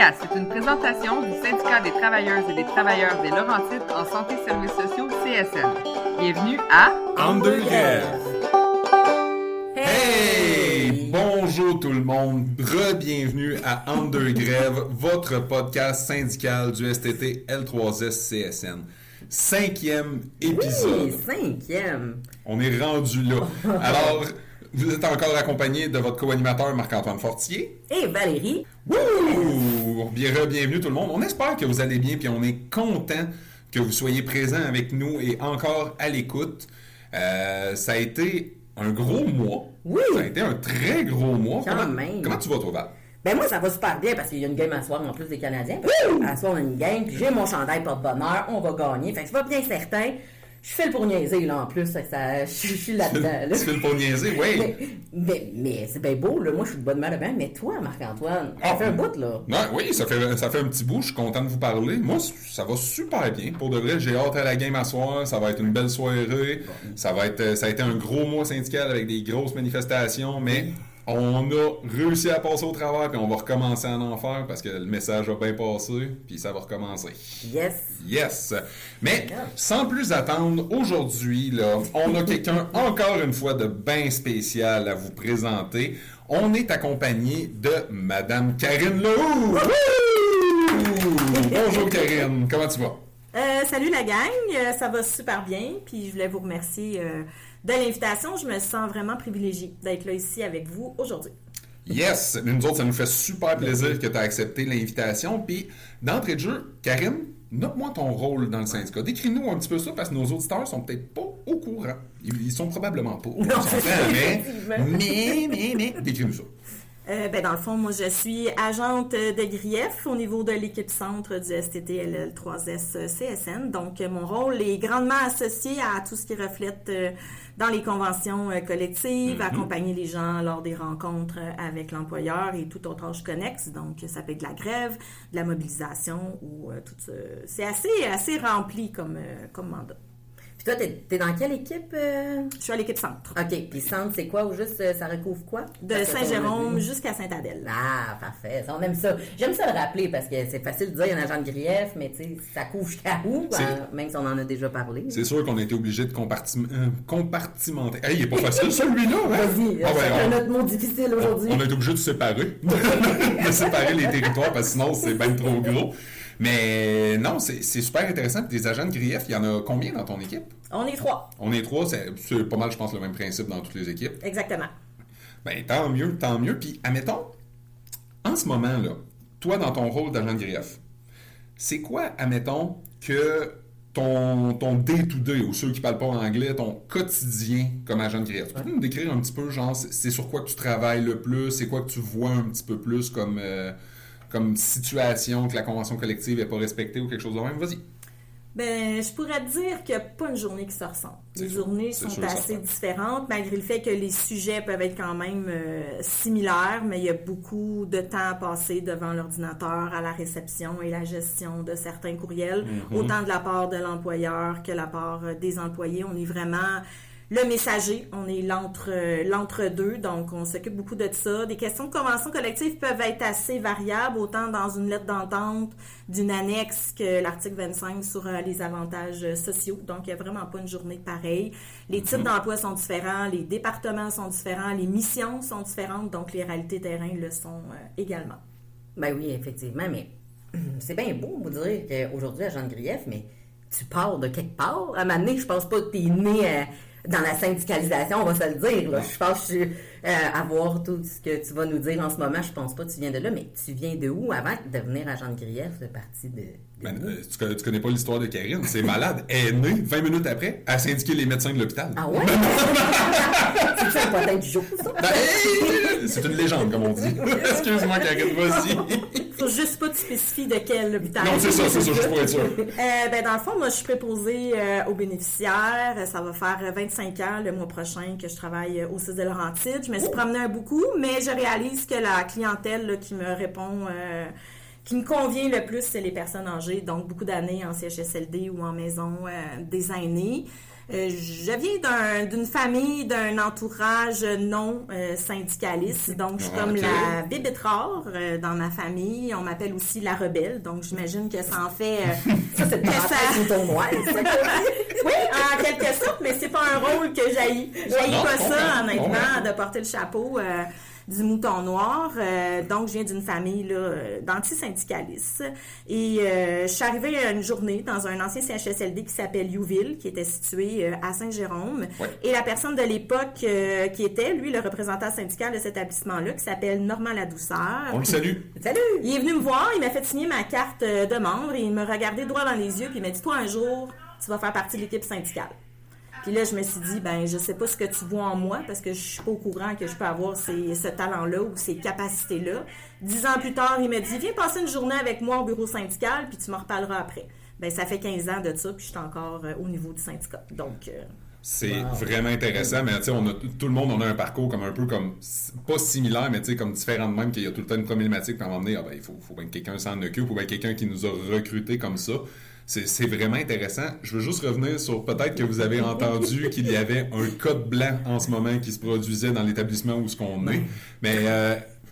podcast est une présentation du Syndicat des travailleuses et des travailleurs des Laurentides en santé et services sociaux CSN. Bienvenue à En deux grèves. Hey! Bonjour tout le monde, re-bienvenue à En deux grèves, votre podcast syndical du STT L3S CSN. 5e épisode. Oui, 5e. On est rendu là. Alors, vous êtes encore accompagné de votre co-animateur Marc-Antoine Fortier. Et Valérie. Wouh! Bienvenue tout le monde. On espère que vous allez bien, puis on est content que vous soyez présents avec nous et encore à l'écoute. Ça a été un gros mois. Oui. Ça a été un très gros mois. Même. Comment tu vas, toi, Val? Ben moi, ça va super bien parce qu'il y a une game à soir en plus des Canadiens. À soir, on a une game, puis j'ai mon chandail porte-bonheur, on va gagner. Fait que ça va bien certain. Je fais le pour niaiser, là, en plus. Je suis là-dedans, là. Tu fais le pour niaiser, oui. Mais c'est bien beau, là. Moi, je suis de bonne humeur demain. Mais toi, Marc-Antoine, ça fait un bout, là. Ouais, oui, ça fait un petit bout. Je suis content de vous parler. Moi, ça va super bien. Pour de vrai, j'ai hâte à la game à soir. Ça va être une belle soirée. Ça a été un gros mois syndical avec des grosses manifestations, mais on a réussi à passer au travers, puis on va recommencer à en faire parce que le message a bien passé, puis ça va recommencer. Yes! Mais, sans plus attendre, aujourd'hui, là, on a quelqu'un, encore une fois, de bien spécial à vous présenter. On est accompagné de Madame Karine Lehoux! Bonjour Karine, comment tu vas? Salut la gang, ça va super bien, puis je voulais vous remercier de l'invitation. Je me sens vraiment privilégiée d'être là ici avec vous aujourd'hui. Yes! Nous autres, ça nous fait super plaisir que tu as accepté l'invitation. Puis, d'entrée de jeu, Karine, note-moi ton rôle dans le syndicat. Décris-nous un petit peu ça, parce que nos auditeurs sont peut-être pas au courant. Ils sont probablement pas. Non, c'est ça, mais, décris-nous ça. Dans le fond, moi, je suis agente de grief au niveau de l'équipe centre du STT LL3S CSN. Donc, mon rôle est grandement associé à tout ce qui reflète dans les conventions collectives, accompagner les gens lors des rencontres avec l'employeur et toute autre tâche connexe. Donc, ça peut être de la grève, de la mobilisation ou tout ça. C'est assez rempli comme mandat. Puis toi, t'es dans quelle équipe? Je suis à l'équipe centre. OK. Puis centre, c'est quoi? Ou juste, ça recouvre quoi? De Saint-Jérôme jusqu'à Sainte-Adèle. Ah, parfait. Ça, on aime ça. J'aime ça le rappeler parce que c'est facile de dire il y a un agent de grief, mais tu sais, ça couvre jusqu'à où? Même si on en a déjà parlé. C'est sûr qu'on a été obligé de compartimenter. Hey, il est pas facile celui-là, hein? Vas-y, c'est un autre mot difficile aujourd'hui. On a été obligé de séparer. de séparer les territoires parce que sinon, c'est bien trop gros. Mais non, c'est super intéressant. Des agents de grief, il y en a combien dans ton équipe? On est 3. On est 3, c'est pas mal, je pense, le même principe dans toutes les équipes. Exactement. Ben, tant mieux, tant mieux. Puis, admettons, en ce moment, là, toi, dans ton rôle d'agent de grief, c'est quoi, admettons, que ton day-to-day, ou ceux qui parlent pas anglais, ton quotidien comme agent de grief? Tu peux nous décrire un petit peu, genre, c'est sur quoi que tu travailles le plus, c'est quoi que tu vois un petit peu plus comme situation que la convention collective n'est pas respectée ou quelque chose de même? Vas-y. Ben, je pourrais te dire qu'il n'y a pas une journée qui se ressemble. Les journées sont assez différentes, malgré le fait que les sujets peuvent être quand même similaires, mais il y a beaucoup de temps à passer devant l'ordinateur, à la réception et la gestion de certains courriels, autant de la part de l'employeur que de la part des employés. On est vraiment le messager, on est l'entre-deux, donc on s'occupe beaucoup de ça. Des questions de convention collective peuvent être assez variables, autant dans une lettre d'entente d'une annexe que l'article 25 sur les avantages sociaux. Donc, il n'y a vraiment pas une journée pareille. Les types d'emplois sont différents, les départements sont différents, les missions sont différentes, donc les réalités terrain le sont également. Ben oui, effectivement, mais c'est bien beau vous dire qu'aujourd'hui, agent de grief, mais tu pars de quelque part. À un moment donné, je pense pas que tu es né dans la syndicalisation, on va se le dire. Là. Je pense que à voir tout ce que tu vas nous dire en ce moment, je pense pas que tu viens de là, mais tu viens de où avant de devenir agent de grief, de partie de tu connais pas l'histoire de Karine, c'est malade. Elle est née 20 minutes après à syndiquer les médecins de l'hôpital. Ah ouais? C'est ça, peut-être du jour, ça? C'est une légende, comme on dit. Excuse-moi, Karine, vas-y. Faut juste pas te spécifier de quel hôpital. Non, c'est ça, je pourrais être sûr. Dans le fond, moi, je suis préposée aux bénéficiaires. Ça va faire 25 ans le mois prochain que je travaille au CIS de Laurentides. Je me suis promenée beaucoup, mais je réalise que la clientèle là, qui me répond, qui me convient le plus, c'est les personnes âgées. Donc, beaucoup d'années en CHSLD ou en maison des aînés. Je viens d'une famille, d'un entourage non syndicaliste, donc je suis comme la bébête rare dans ma famille. On m'appelle aussi la rebelle, donc j'imagine que ça en fait... ça, c'est le ton noir, oui, en quelque sorte, mais c'est pas un rôle que j'haïs. J'haïs pas ça, honnêtement, de porter le chapeau du mouton noir. Donc, je viens d'une famille là, d'antisyndicalistes. Et je suis arrivée une journée dans un ancien CHSLD qui s'appelle Youville, qui était situé à Saint-Jérôme. Ouais. Et la personne de l'époque qui était, lui, le représentant syndical de cet établissement-là, qui s'appelle Normand Ladouceur. On le salue. Salut! Il est venu me voir, il m'a fait signer ma carte de membre et il m'a regardé droit dans les yeux puis il m'a dit « Toi, un jour, tu vas faire partie de l'équipe syndicale. » Puis là, je me suis dit, je sais pas ce que tu vois en moi parce que je suis pas au courant que je peux avoir ce talent-là ou ces capacités-là. 10 ans plus tard, il m'a dit, viens passer une journée avec moi au bureau syndical puis tu m'en reparleras après. Ça fait 15 ans de ça puis je suis encore au niveau du syndicat. Donc... C'est vraiment intéressant, mais tout le monde, on a un parcours comme un peu comme, pas similaire, mais comme différent de même, qu'il y a tout le temps une problématique, puis à un moment donné, il faut bien que quelqu'un s'en occupe, ou bien quelqu'un qui nous a recrutés comme ça. C'est vraiment intéressant. Je veux juste revenir sur, peut-être que vous avez entendu qu'il y avait un code blanc en ce moment qui se produisait dans l'établissement où on est, mais...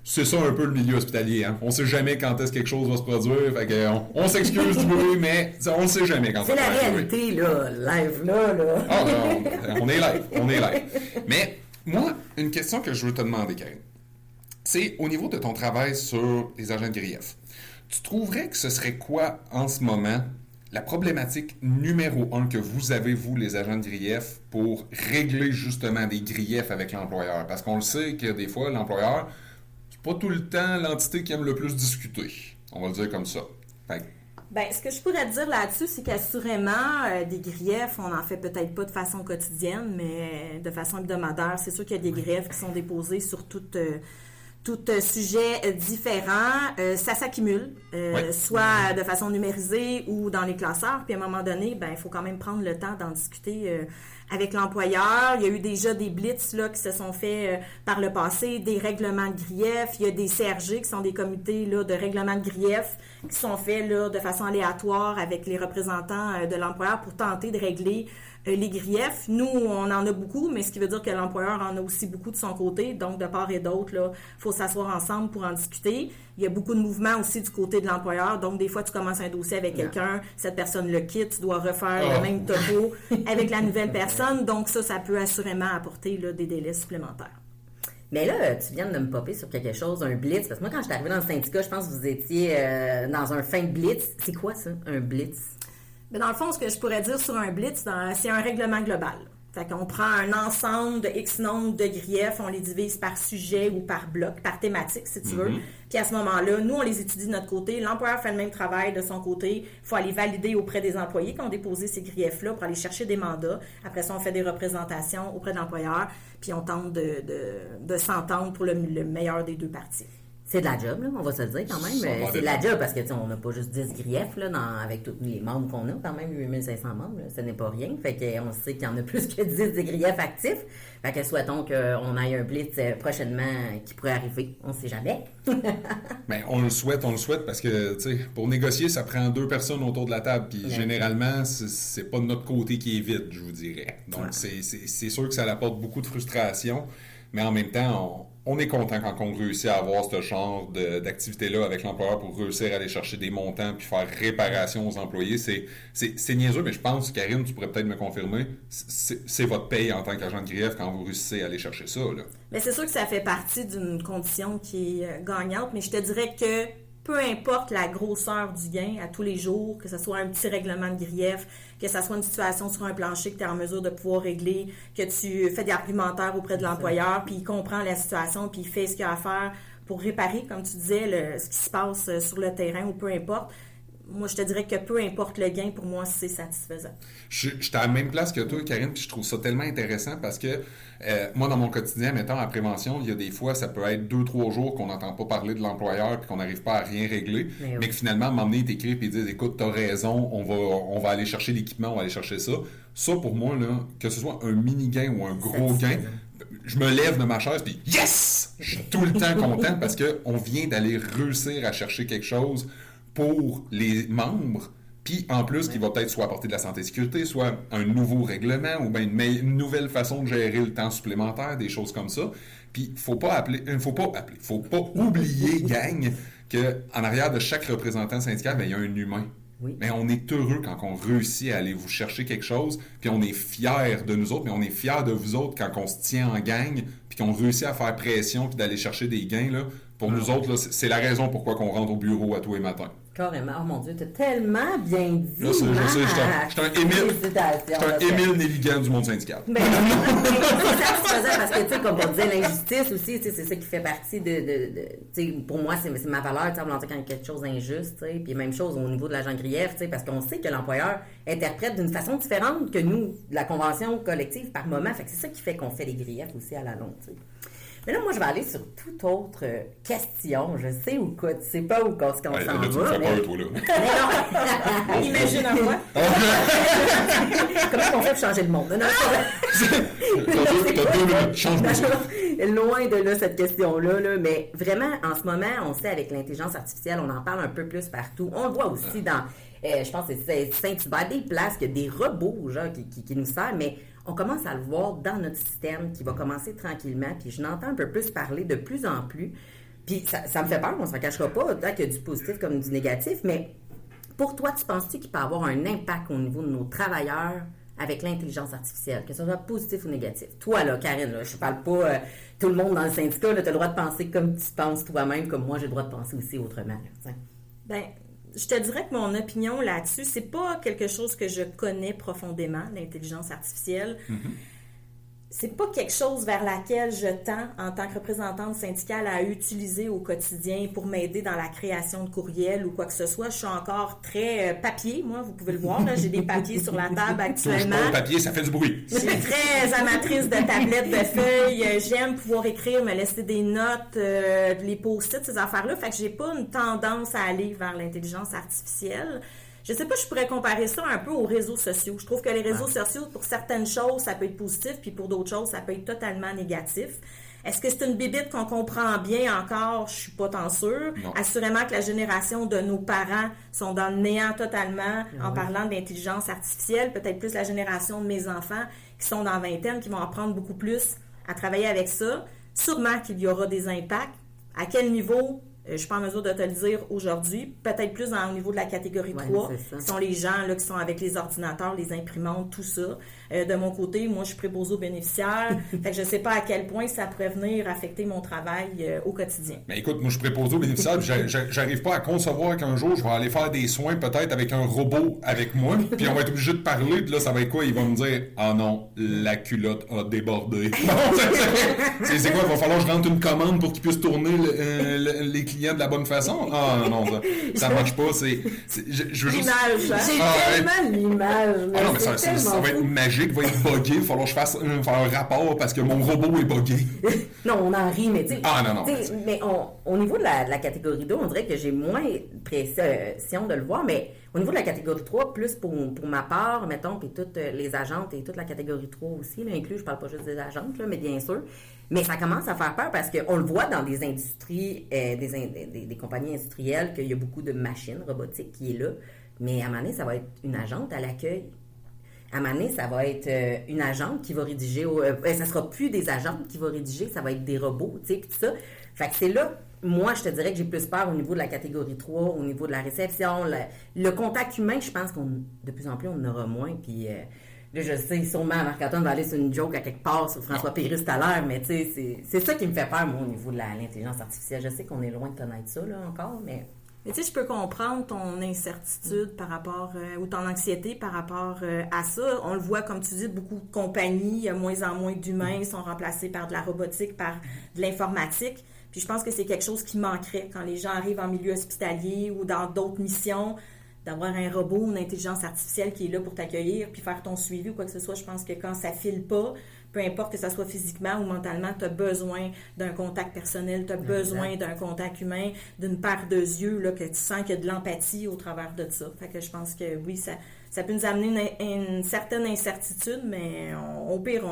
c'est ça un peu le milieu hospitalier. Hein? On sait jamais quand est-ce que quelque chose va se produire. Fait que on s'excuse du bruit, mais on sait jamais quand ça va se produire. C'est la réalité, là. Live, là. Ah, non, on est live. Mais moi, une question que je veux te demander, Karine, c'est au niveau de ton travail sur les agents de grief. Tu trouverais que ce serait quoi, en ce moment, la problématique numéro 1 que vous avez, vous, les agents de grief, pour régler justement des griefs avec l'employeur? Parce qu'on le sait que des fois, l'employeur... pas tout le temps l'entité qui aime le plus discuter. On va le dire comme ça. Ce que je pourrais te dire là-dessus, c'est qu'assurément, des griefs, on n'en fait peut-être pas de façon quotidienne, mais de façon hebdomadaire. C'est sûr qu'il y a des griefs qui sont déposés sur tout sujet différent. Ça s'accumule, soit de façon numérisée ou dans les classeurs. Puis à un moment donné, il faut quand même prendre le temps d'en discuter avec l'employeur. Il y a eu déjà des blitz là, qui se sont faits par le passé, des règlements de grief. Il y a des CRG qui sont des comités là, de règlement de grief qui sont faits là, de façon aléatoire avec les représentants de l'employeur pour tenter de régler les griefs. Nous, on en a beaucoup, mais ce qui veut dire que l'employeur en a aussi beaucoup de son côté. Donc, de part et d'autre, il faut s'asseoir ensemble pour en discuter. Il y a beaucoup de mouvements aussi du côté de l'employeur. Donc, des fois, tu commences un dossier avec quelqu'un, cette personne le quitte, tu dois refaire le même topo avec la nouvelle personne. Donc, ça peut assurément apporter là, des délais supplémentaires. Mais là, tu viens de me popper sur quelque chose, un blitz. Parce que moi, quand je suis arrivée dans le syndicat, je pense que vous étiez dans un fin de blitz. C'est quoi ça, un blitz? Mais dans le fond, ce que je pourrais dire sur un blitz, c'est un règlement global. Fait qu'on prend un ensemble de X nombre de griefs, on les divise par sujet ou par bloc, par thématique, si tu veux. Puis à ce moment-là, nous, on les étudie de notre côté. L'employeur fait le même travail de son côté. Il faut aller valider auprès des employés qui ont déposé ces griefs-là pour aller chercher des mandats. Après ça, on fait des représentations auprès de l'employeur, puis on tente de s'entendre pour le meilleur des deux parties. C'est de la job, là, on va se le dire quand même. C'est de la job parce que on n'a pas juste 10 griefs là, avec tous les membres qu'on a, quand même 8500 membres, là, ce n'est pas rien. Fait qu'on sait qu'il y en a plus que 10 des griefs actifs. Fait que souhaitons qu'on aille un blitz prochainement qui pourrait arriver. On ne sait jamais. Mais on le souhaite parce que pour négocier, ça prend 2 personnes autour de la table. Puis généralement, c'est pas de notre côté qui est vide, je vous dirais. Donc c'est sûr que ça apporte beaucoup de frustration. Mais en même temps, on est content quand on réussit à avoir ce genre d'activité-là avec l'employeur pour réussir à aller chercher des montants puis faire réparation aux employés. C'est niaiseux, mais je pense, Karine, tu pourrais peut-être me confirmer, c'est votre paye en tant qu'agent de grief quand vous réussissez à aller chercher ça. Là. Mais c'est sûr que ça fait partie d'une condition qui est gagnante, mais je te dirais que peu importe la grosseur du gain à tous les jours, que ce soit un petit règlement de grief, que ce soit une situation sur un plancher que tu es en mesure de pouvoir régler, que tu fais des argumentaires auprès de l'employeur, puis il comprend la situation, puis il fait ce qu'il a à faire pour réparer, comme tu disais, ce qui se passe sur le terrain ou peu importe. Moi, je te dirais que peu importe le gain, pour moi, c'est satisfaisant. Je suis à la même place que toi, Karine, puis je trouve ça tellement intéressant parce que moi, dans mon quotidien, mettons, en prévention, il y a des fois, ça peut être 2-3 jours qu'on n'entend pas parler de l'employeur puis qu'on n'arrive pas à rien régler, mais que finalement, à un moment donné, ils t'écrivent et ils disent « Écoute, t'as raison, on va aller chercher l'équipement, on va aller chercher ça. » Ça, pour moi, là, que ce soit un mini-gain ou un gros gain, je me lève de ma chaise puis yes! Je suis tout le temps content parce qu'on vient d'aller réussir à chercher quelque chose pour les membres, Puis en plus, qui va peut-être soit apporter de la santé et sécurité, soit un nouveau règlement ou bien une nouvelle façon de gérer le temps supplémentaire, des choses comme ça. Puis faut pas oublier, gang, qu'en arrière de chaque représentant syndical, ben, il y a un humain. Oui. Mais on est heureux quand on réussit à aller vous chercher quelque chose, puis on est fiers de nous autres, mais on est fiers de vous autres quand on se tient en gang, puis qu'on réussit à faire pression, puis d'aller chercher des gains, là. Pour nous autres, là, c'est la raison pourquoi on rentre au bureau à tous les matins. Carrément. Oh mon Dieu, t'as tellement bien dit. Là, je sais, je suis un Émile Nelligan du monde syndical. Mais c'est satisfaisant parce que, tu sais, comme on disait, l'injustice aussi, c'est ça qui fait partie tu sais, pour moi, c'est ma valeur, tu sais, quand il y a quelque chose d'injuste, tu sais, puis même chose au niveau de l'agent grief, tu sais, parce qu'on sait que l'employeur interprète d'une façon différente que nous, de la convention collective par moment, fait que c'est ça qui fait qu'on fait les griefs aussi à la longue, tu sais. Mais là, moi, je vais aller sur toute autre question. Je sais où quoi, tu sais pas où qu'on s'en va. Là, tu me fais peur, toi, là. Mais non. Imagine un mois. Comment on fait pour changer le monde? Non, T'as 2 minutes, change de ça. Loin de là, cette question-là, là, mais vraiment, en ce moment, on sait avec l'intelligence artificielle, on en parle un peu plus partout. On le voit aussi dans, je pense que c'est Saint-Hubert, des places, qu'il y a des robots genre, qui nous servent, mais on commence à le voir dans notre système qui va commencer tranquillement, puis je n'entends un peu plus parler de plus en plus. Puis ça me fait peur, on ne se cachera pas, tant qu'il y a du positif comme du négatif, mais pour toi, tu penses-tu qu'il peut avoir un impact au niveau de nos travailleurs avec l'intelligence artificielle, que ce soit positif ou négatif? Toi, là, Karine, là, je ne parle pas tout le monde dans le syndicat, tu as le droit de penser comme tu penses toi-même, comme moi, j'ai le droit de penser aussi autrement. Là, ben, je te dirais que mon opinion là-dessus, c'est pas quelque chose que je connais profondément, l'intelligence artificielle. Mm-hmm. C'est pas quelque chose vers laquelle je tends, en tant que représentante syndicale, à utiliser au quotidien pour m'aider dans la création de courriels ou quoi que ce soit. Je suis encore très papier, moi, vous pouvez le voir, là, j'ai des papiers sur la table actuellement. Touche pas le papier, ça fait du bruit. Je suis très amatrice de tablettes, de feuilles. J'aime pouvoir écrire, me laisser des notes, les post-it, ces affaires-là. Fait que j'ai pas une tendance à aller vers l'intelligence artificielle. Je sais pas, je pourrais comparer ça un peu aux réseaux sociaux. Je trouve que les réseaux sociaux, pour certaines choses, ça peut être positif, puis pour d'autres choses, ça peut être totalement négatif. Est-ce que c'est une bébite qu'on comprend bien encore? Je suis pas tant sûre. Non. Assurément que la génération de nos parents sont dans le néant totalement en parlant d'intelligence artificielle. Peut-être plus la génération de mes enfants qui sont dans la vingtaine, qui vont apprendre beaucoup plus à travailler avec ça. Sûrement qu'il y aura des impacts. À quel niveau? Je ne suis pas en mesure de te le dire aujourd'hui. Peut-être plus au niveau de la catégorie 3. Ce sont les gens là, qui sont avec les ordinateurs, les imprimantes, tout ça. De mon côté, moi, je suis préposée aux bénéficiaires. Fait que je ne sais pas à quel point ça pourrait venir affecter mon travail au quotidien. Mais écoute, moi, je suis préposée aux bénéficiaires. J'arrive pas à concevoir qu'un jour, je vais aller faire des soins peut-être avec un robot avec moi. Puis on va être obligé de parler. Puis là, ça va être quoi? Il va me dire « Ah non, la culotte a débordé. » C'est quoi? Il va falloir que je rentre une commande pour qu'il puisse tourner les clients de la bonne façon? Ah non, ça marche pas. Je veux juste... L'image, hein? J'ai tellement l'image. Ah non, mais ça va être magique, va être buggé. Il va falloir que je fasse un rapport parce que mon robot est buggé. Non, on en rit, mais tu sais... Ah non. Mais au niveau de la catégorie 2, on dirait que j'ai moins pression de le voir, mais au niveau de la catégorie 3, plus pour ma part, mettons, puis toutes les agentes et toute la catégorie 3 aussi, là, inclus, je parle pas juste des agentes, là, mais bien sûr. Mais ça commence à faire peur parce qu'on le voit dans des industries, des compagnies industrielles, qu'il y a beaucoup de machines robotiques qui est là. Mais à un moment donné, ça va être une agente à l'accueil. À un moment donné, ça va être une agente qui va rédiger. Ça sera plus des agentes qui vont rédiger, ça va être des robots, tu sais, puis tout ça. Fait que c'est là, moi, je te dirais que j'ai plus peur au niveau de la catégorie 3, au niveau de la réception. Le contact humain, je pense qu'on de plus en plus, on en aura moins. Puis là, je sais, sûrement, Marc-Antoine va aller sur une joke à quelque part sur François Pérusse tout à l'heure, mais tu sais, c'est ça qui me fait peur, moi, au niveau de l'intelligence artificielle. Je sais qu'on est loin de connaître ça, là, encore, mais... Mais tu sais, je peux comprendre ton incertitude par rapport, ou ton anxiété par rapport à ça. On le voit, comme tu dis, beaucoup de compagnies, il y a moins en moins d'humains, sont remplacés par de la robotique, par de l'informatique. Puis je pense que c'est quelque chose qui manquerait quand les gens arrivent en milieu hospitalier ou dans d'autres missions, d'avoir un robot ou une intelligence artificielle qui est là pour t'accueillir puis faire ton suivi ou quoi que ce soit. Je pense que quand ça file pas, peu importe que ça soit physiquement ou mentalement, tu as besoin d'un contact personnel, tu as besoin d'un contact humain, d'une paire de yeux, là, que tu sens qu'il y a de l'empathie au travers de ça. Fait que je pense que oui, ça peut nous amener une certaine incertitude, mais au pire,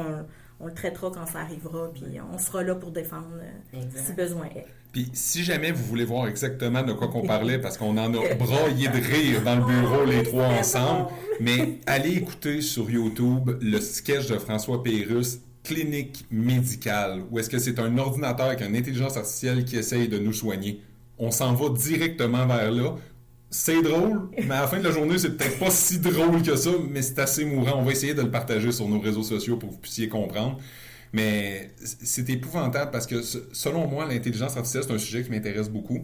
on le traitera quand ça arrivera, puis on sera là pour défendre si besoin est. Puis si jamais vous voulez voir exactement de quoi qu'on parlait, parce qu'on en a braillé de rire dans le bureau les trois ensemble, mais allez écouter sur YouTube le sketch de François Pérusse, Clinique médicale, où est-ce que c'est un ordinateur avec une intelligence artificielle qui essaye de nous soigner. On s'en va directement vers là. C'est drôle, mais à la fin de la journée, c'est peut-être pas si drôle que ça, mais c'est assez mourant. On va essayer de le partager sur nos réseaux sociaux pour que vous puissiez comprendre. Mais c'est épouvantable parce que, selon moi, l'intelligence artificielle, c'est un sujet qui m'intéresse beaucoup.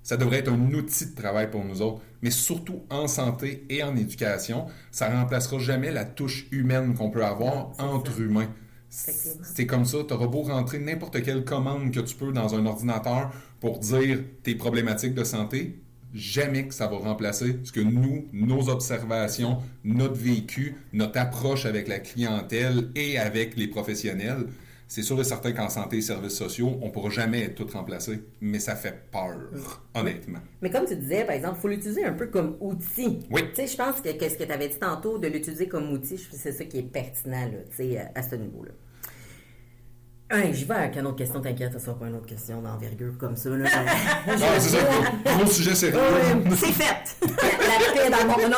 Ça devrait être un outil de travail pour nous autres, mais surtout en santé et en éducation. Ça ne remplacera jamais la touche humaine qu'on peut avoir entre humains. C'est comme ça, tu auras beau rentrer n'importe quelle commande que tu peux dans un ordinateur pour dire tes problématiques de santé, jamais que ça va remplacer ce que nous, nos observations, notre vécu, notre approche avec la clientèle et avec les professionnels. C'est sûr et certain qu'en santé et services sociaux, on ne pourra jamais être tout remplacé, mais ça fait peur, honnêtement. Mais comme tu disais, par exemple, il faut l'utiliser un peu comme outil. Oui. Tu sais, je pense que ce que tu avais dit tantôt, de l'utiliser comme outil, c'est ça qui est pertinent, là, tu sais, à ce niveau-là. J'y vais avec une autre question, t'inquiète, ça sera pas une autre question d'envergure comme ça. Là. C'est ça, gros sujet sérieux. C'est fait! La paix dans le monde. Non,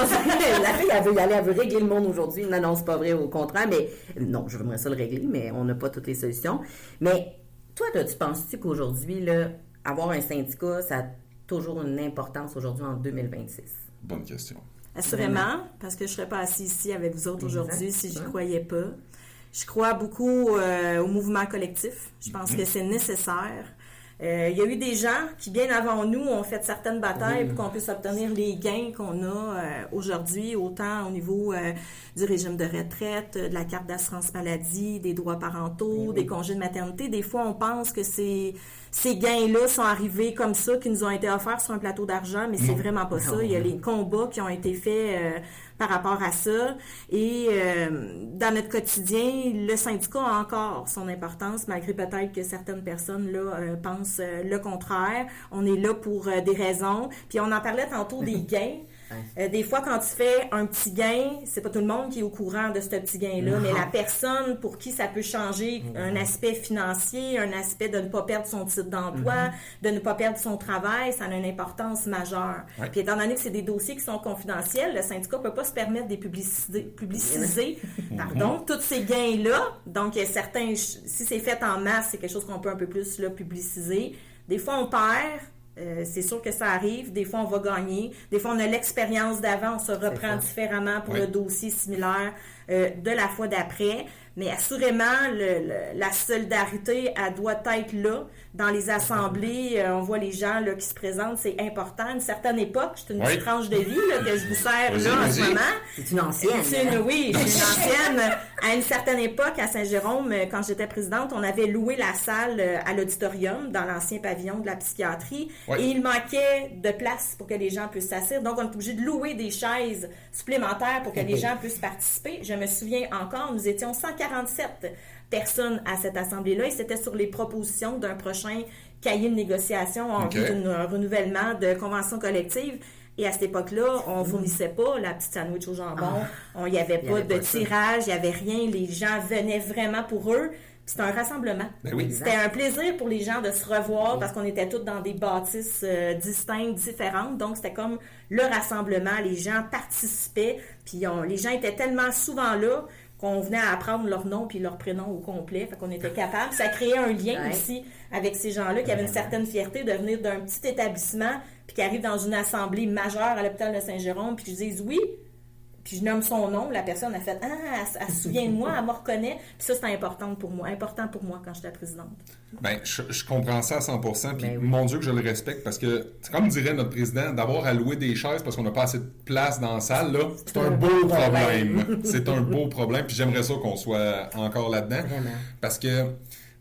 la fille, elle veut y aller, elle veut régler le monde aujourd'hui. Non, c'est pas vrai, au contraire, mais non, je voudrais ça le régler, mais on n'a pas toutes les solutions. Mais toi, tu penses-tu qu'aujourd'hui, là, avoir un syndicat, ça a toujours une importance aujourd'hui en 2026? Bonne question. Assurément, parce que je ne serais pas assise ici avec vous autres aujourd'hui si je n'y croyais pas. Je crois beaucoup au mouvement collectif. Je pense que c'est nécessaire. Il y a eu des gens qui, bien avant nous, ont fait certaines batailles pour qu'on puisse obtenir les gains qu'on a aujourd'hui, autant au niveau du régime de retraite, de la carte d'assurance maladie, des droits parentaux, des congés de maternité. Des fois, on pense que ces gains-là sont arrivés comme ça, qui nous ont été offerts sur un plateau d'argent, mais c'est vraiment pas ça. Il y a les combats qui ont été faits par rapport à ça. Et dans notre quotidien, le syndicat a encore son importance, malgré peut-être que certaines personnes là pensent le contraire. On est là pour des raisons. Puis on en parlait tantôt des gains. Des fois, quand tu fais un petit gain, c'est pas tout le monde qui est au courant de ce petit gain-là, mais la personne pour qui ça peut changer un aspect financier, un aspect de ne pas perdre son titre d'emploi, de ne pas perdre son travail, ça a une importance majeure. Puis étant donné que c'est des dossiers qui sont confidentiels, le syndicat peut pas se permettre de les publiciser tous ces gains-là. Donc, certains, si c'est fait en masse, c'est quelque chose qu'on peut un peu plus là, publiciser. Des fois, on perd. C'est sûr que ça arrive. Des fois, on va gagner. Des fois, on a l'expérience d'avant. On se reprend différemment pour le dossier similaire de la fois d'après. Mais assurément, la solidarité, elle doit être là. Dans les assemblées, on voit les gens là, qui se présentent. C'est important. À une certaine époque, c'est une petite tranche de vie là, que je vous sers là en ce moment. C'est une ancienne. Oui, c'est une ancienne. À une certaine époque, à Saint-Jérôme, quand j'étais présidente, on avait loué la salle à l'auditorium dans l'ancien pavillon de la psychiatrie. Et il manquait de place pour que les gens puissent s'asseoir. Donc, on est obligé de louer des chaises supplémentaires pour que les gens puissent participer. Je me souviens encore, nous étions 147 personnes à cette assemblée-là et c'était sur les propositions d'un prochain cahier de négociation en vue d'un renouvellement de convention collective. Et à cette époque-là, on ne fournissait pas la petite sandwich au jambon. Il n'y avait pas de tirage, il n'y avait rien. Les gens venaient vraiment pour eux. C'était un rassemblement. C'était un plaisir pour les gens de se revoir parce qu'on était tous dans des bâtisses distinctes, différentes. Donc, c'était comme le rassemblement. Les gens participaient. Puis, les gens étaient tellement souvent là qu'on venait à apprendre leur nom puis leur prénom au complet. Fait qu'on était capable. Ça créait un lien aussi avec ces gens-là qui avaient une certaine fierté de venir d'un petit établissement puis qui arrivent dans une assemblée majeure à l'hôpital de Saint-Jérôme puis qui disent oui. Puis je nomme son nom, la personne a fait « Ah, elle se souvient de moi, elle me reconnaît. » Puis ça, c'est important pour moi quand j'étais présidente. Bien, je comprends ça à 100%, puis mon Dieu que je le respecte, parce que, comme dirait notre président, d'avoir à louer des chaises parce qu'on n'a pas assez de place dans la salle, là, c'est un beau problème. C'est un beau problème, puis j'aimerais ça qu'on soit encore là-dedans. Vraiment. Parce que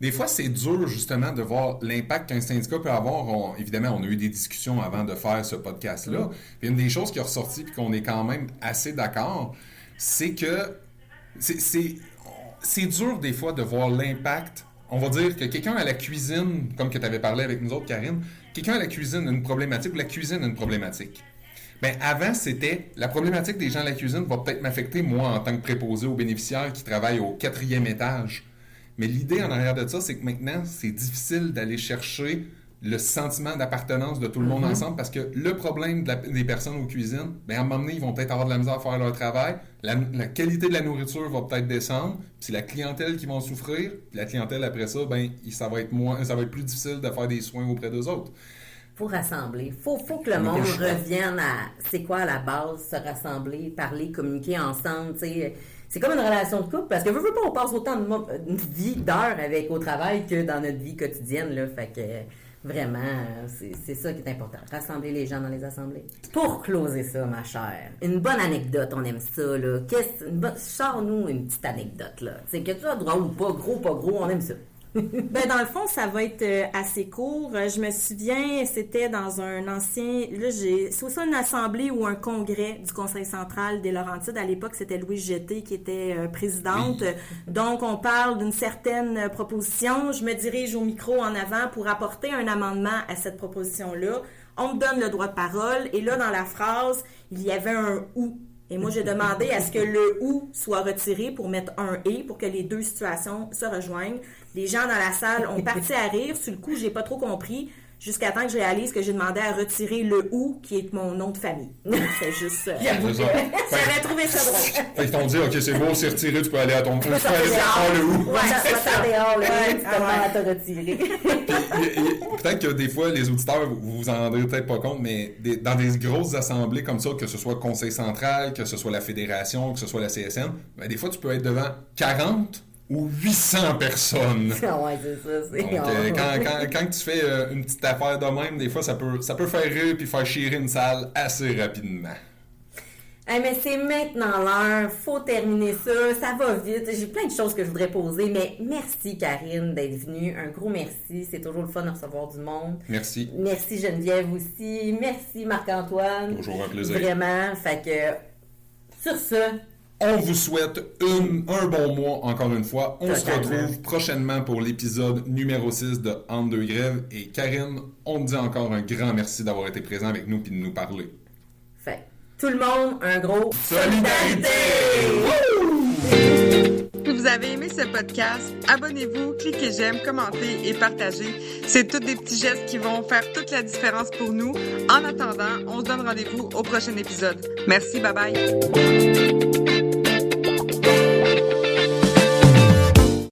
des fois, c'est dur, justement, de voir l'impact qu'un syndicat peut avoir. Évidemment, on a eu des discussions avant de faire ce podcast-là. Puis une des choses qui est ressortie, puis qu'on est quand même assez d'accord, c'est que c'est dur, des fois, de voir l'impact. On va dire que quelqu'un à la cuisine, comme que tu avais parlé avec nous autres, Karine, quelqu'un à la cuisine a une problématique, ou la cuisine a une problématique. Bien, avant, c'était la problématique des gens à la cuisine va peut-être m'affecter, moi, en tant que préposé aux bénéficiaires qui travaillent au 4e étage. Mais l'idée en arrière de ça, c'est que maintenant, c'est difficile d'aller chercher le sentiment d'appartenance de tout le monde ensemble, parce que le problème des personnes aux cuisines, à un moment donné, ils vont peut-être avoir de la misère à faire leur travail, la qualité de la nourriture va peut-être descendre, puis c'est la clientèle qui va en souffrir, puis la clientèle après ça, ça va être plus difficile de faire des soins auprès d'eux autres. Faut rassembler. Faut que le monde revienne à c'est quoi à la base, se rassembler, parler, communiquer ensemble, tu sais. C'est comme une relation de couple, parce que veux pas, on passe autant de vie d'heures au travail que dans notre vie quotidienne, là. Fait que vraiment, c'est ça qui est important. Rassembler les gens dans les assemblées. Pour closer ça, ma chère, une bonne anecdote, on aime ça, là. Sors-nous une petite anecdote, là. Tu sais, que tu sois drôle ou pas gros, on aime ça. Dans le fond, ça va être assez court. Je me souviens, c'était dans un ancien... Là, c'est aussi une assemblée ou un congrès du Conseil central des Laurentides. À l'époque, c'était Louise Jeté qui était présidente. Oui. Donc, on parle d'une certaine proposition. Je me dirige au micro en avant pour apporter un amendement à cette proposition-là. On me donne le droit de parole. Et là, dans la phrase, il y avait un « ou ». Et moi, j'ai demandé à ce que le « ou » soit retiré pour mettre un « et » pour que les deux situations se rejoignent. Les gens dans la salle ont parti à rire. Sur le coup, j'ai pas trop compris. Jusqu'à temps que je réalise que j'ai demandé à retirer le « ou » qui est mon nom de famille. C'est juste... J'avais trouvé ça drôle. Ils t'ont dit, OK, c'est beau, c'est retiré, tu peux aller à ton... Tu peux aller faire le « ou ». Ouais, ça va dehors, le « ou », tu peux te retirer. Peut-être que des fois, les auditeurs, vous vous en rendrez peut-être pas compte, mais dans des grosses assemblées comme ça, que ce soit le Conseil central, que ce soit la Fédération, que ce soit la CSN, des fois, tu peux être devant 40 ou 800 personnes. Ouais, c'est ça. Donc, quand tu fais une petite affaire de même, des fois, ça peut faire rire puis faire chier une salle assez rapidement. Mais c'est maintenant l'heure, faut terminer ça, ça va vite. J'ai plein de choses que je voudrais poser, mais merci Karine d'être venue. Un gros merci, c'est toujours le fun de recevoir du monde. Merci. Merci Geneviève aussi, merci Marc-Antoine. Toujours un plaisir. Vraiment, fait que sur ce... On vous souhaite un bon mois, encore une fois. On se retrouve prochainement pour l'épisode numéro 6 de Entre deux grèves. Et Karine, on te dit encore un grand merci d'avoir été présent avec nous et de nous parler. Fait tout le monde, un gros solidarité! Si vous avez aimé ce podcast, abonnez-vous, cliquez j'aime, commentez et partagez. C'est tous des petits gestes qui vont faire toute la différence pour nous. En attendant, on se donne rendez-vous au prochain épisode. Merci, bye bye!